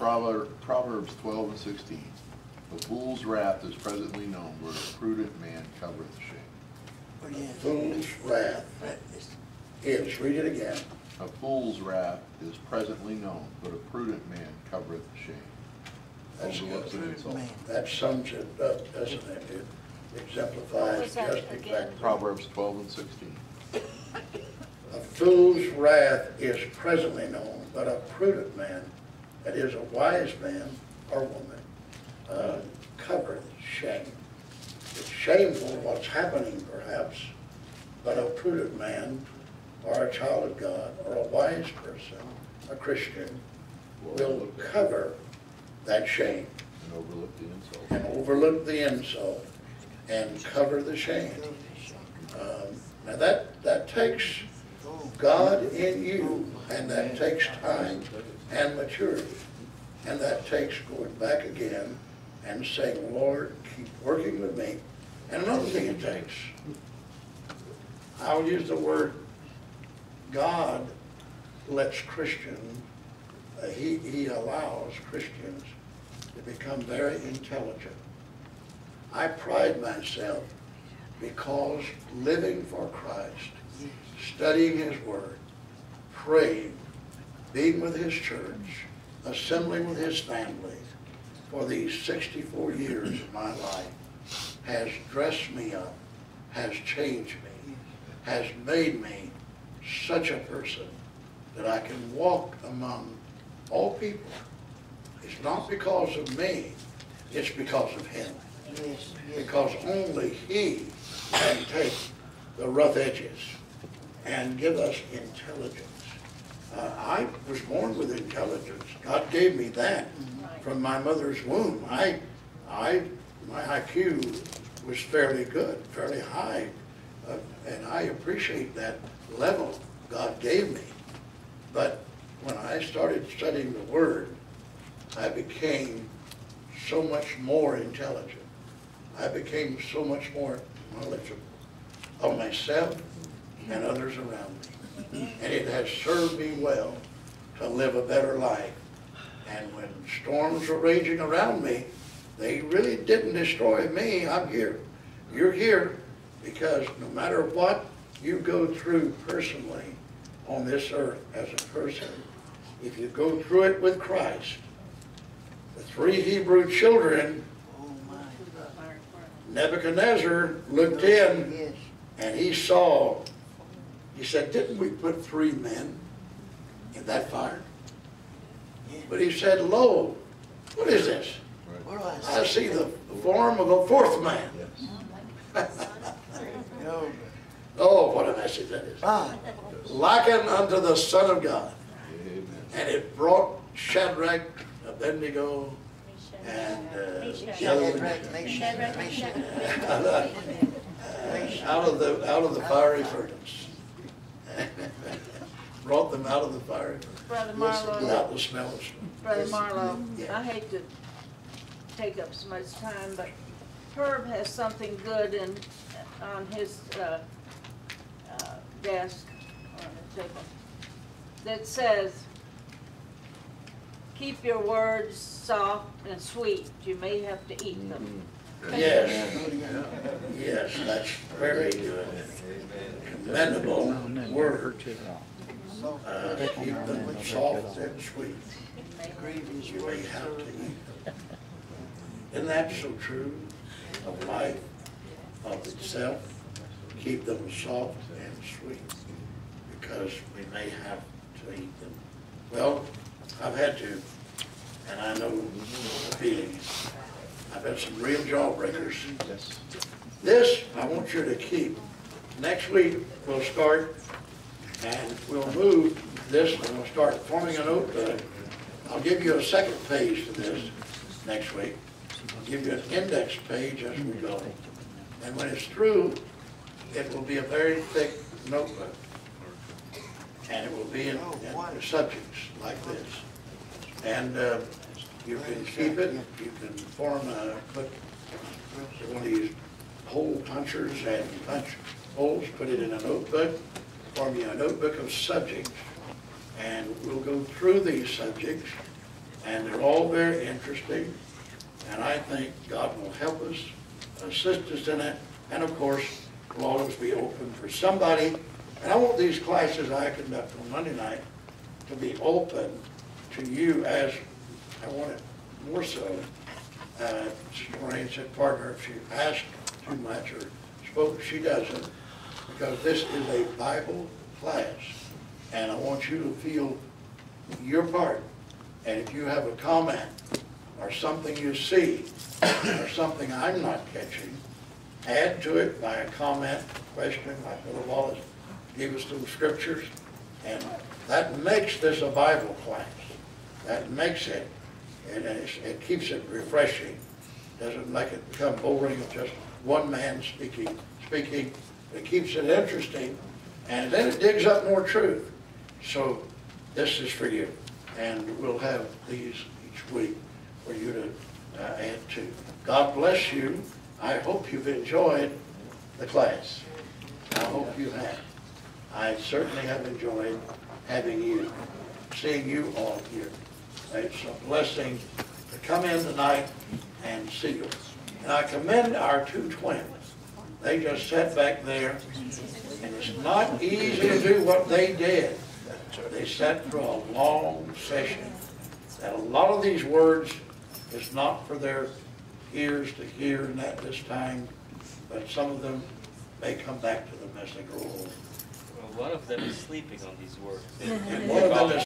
Proverbs 12 and 16. A fool's wrath is presently known, where a prudent man covereth shame. A fool's wrath is, read it again. A fool's wrath is presently known, but a prudent man covereth shame. That's Overlooks an good. insult. That sums it up, doesn't it? It exemplifies just exactly. Proverbs 12 and 16. A fool's wrath is presently known, but a prudent man, that is a wise man or woman, covereth shame. It's shameful what's happening perhaps, but a prudent man or a child of God or a wise person, a Christian, will cover that shame. And overlook the insult. And overlook the insult and cover the shame. Now that takes God in you, and that takes time and maturity. And that takes going back again and saying, Lord, keep working with me. And another thing it takes, I'll use the word, God lets Christians, he allows Christians to become very intelligent. I pride myself because living for Christ, studying His Word, praying, being with His church, assembling with His family for these 64 years of my life has dressed me up, has changed me, has made me such a person that I can walk among all people. It's not because of me, it's because of Him. Because only He can take the rough edges and give us intelligence. I was born with intelligence. God gave me that from my mother's womb. My IQ was fairly good, fairly high, and I appreciate that level God gave me. But when I started studying the Word, I became so much more intelligent. I became so much more knowledgeable of myself and others around me. And it has served me well to live a better life. And when storms were raging around me, they really didn't destroy me. I'm here. You're here because no matter what you go through personally on this earth as a person, if you go through it with Christ, the 3 Hebrew children, Nebuchadnezzar looked in and he saw, he said, didn't we put 3 men in that fire? But he said, lo, what is this? I see the form of a 4th man. Oh, what a message that is. Likened unto the Son of God. And it brought Shadrach, Abednego, and out of the fiery furnace. Brought them out of the fiery furnace. Brother Marlow. Without the smell of smoke. Brother Marlow, Yeah. I hate to take up so much time, but Herb has something good on his desk, on the table, that says, keep your words soft and sweet. You may have to eat them. Yes. Yes, that's very good. Commendable word. Keep them soft and sweet. You may have to eat them. Isn't that so true of life, of itself? Keep them soft and sweet, because we may have to eat them. Well, I've had to, and I know the feeling. I've had some real jawbreakers. This, I want you to keep. Next week, we'll start, and we'll move this, and we'll start forming a notebook. I'll give you a second page to this next week. I'll give you an index page as we go. And when it's through, it will be a very thick notebook. And it will be in subjects like this. And you can keep it, you can put one of these hole punchers and punch holes, put it in a notebook, form you a notebook of subjects. And we'll go through these subjects and they're all very interesting, and I think God will help us, assist us in it, and of course, will always be open for somebody. And I want these classes I conduct on Monday night to be open to you, as I want it more so. Lorraine said, partner, if she asked too much or spoke, she doesn't, because this is a Bible class, and I want you to feel your part. And if you have a comment or something you see or something I'm not catching, add to it by a comment, question, like Brother Wallace gave us some scriptures, and that makes this a Bible class. That makes it, and it keeps it refreshing. Doesn't make it become boring of just one man speaking. It keeps it interesting, and then it digs up more truth. So this is for you, and we'll have these each week for you to add to. God bless you. I hope you've enjoyed the class. I hope you have. I certainly have enjoyed having you, seeing you all here. It's a blessing to come in tonight and see you. And I commend our two twins. They just sat back there, and it's not easy to do what they did. They sat through a long session. And a lot of these words is not for their ears to hear and at this time, but some of them may come back to them as they grow older. Well, one of them is sleeping on these words. And one of them is